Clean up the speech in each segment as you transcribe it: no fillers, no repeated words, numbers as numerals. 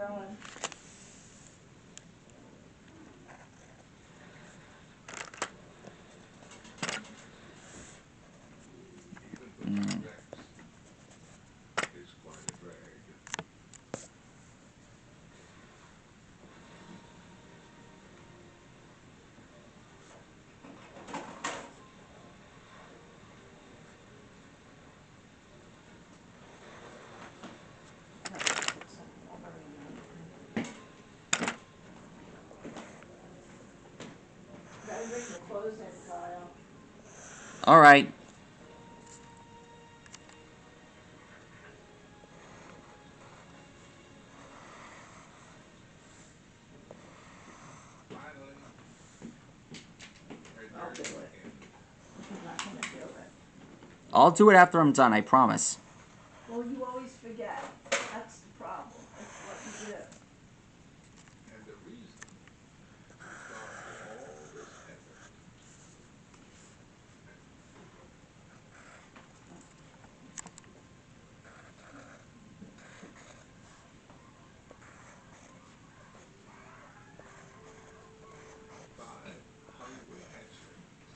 going. All right. I'll do it. I'm not gonna do it. I'll do it after I'm done, I promise. Well, you always forget. That's the problem. That's what you do. And the reason for all this effort. Five hungry hatchlings.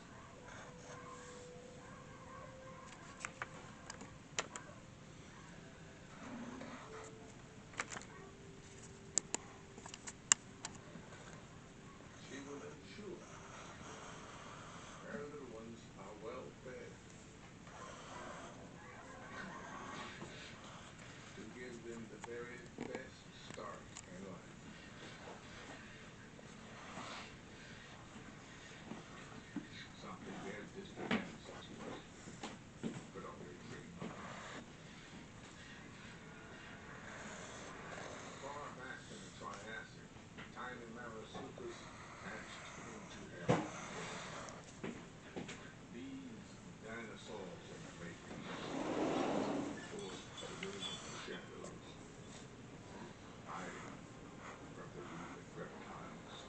She will ensure her little ones are well fed to give them the very best start in life. Something their distant ancestors could only dream of. Far back in the Triassic, tiny marsupials hatched into heroes. These dinosaurs in the making forced the will of the shadows, hiding from the ruling reptiles.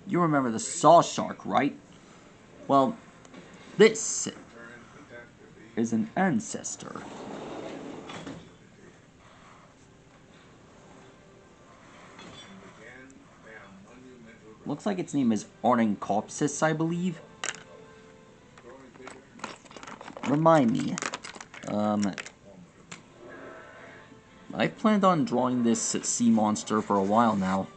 You remember the saw shark, right? Well, this Turned catastrophe is an ancestor. into opportunity and began their monumental Looks like its name is Ornithopsis, I believe. growing bigger, Remind me. formidable. I've planned on drawing this sea monster for a while now.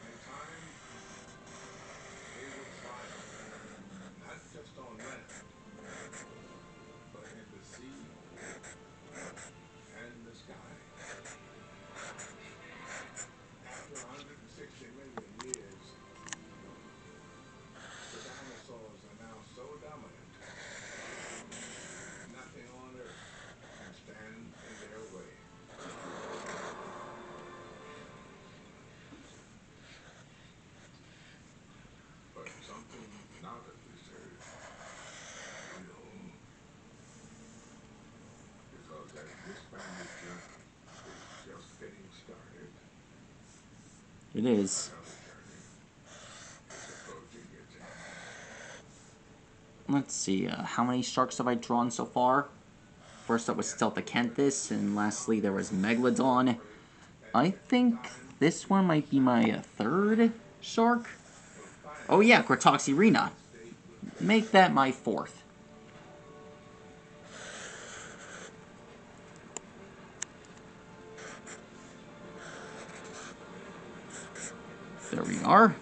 In time, they would thrive, not just on land, but in the sea and the sky. After 160 million years, the dinosaurs are now so dominant, nothing on Earth can stand in their way. But something not of this earth will, because as this family's journey is just getting started, It is. another journey is approaching its end. Let's see, how many sharks have I drawn so far? First up was Stealthacanthus, and lastly there was Megalodon. I think this one might be my third shark. Oh yeah, Cretaceous. Make that my fourth. There we are.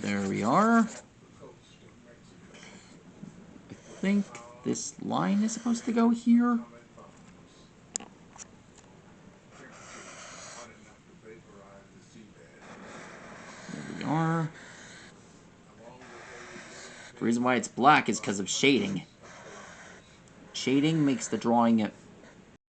There we are. Off the coast of Mexico. I think this line is supposed to go here. Comet bombs. Temperatures hot enough to vaporize the seabed. There we are. Along with those living The reason why it's black is because of shading. of calamitous. Shading makes the drawing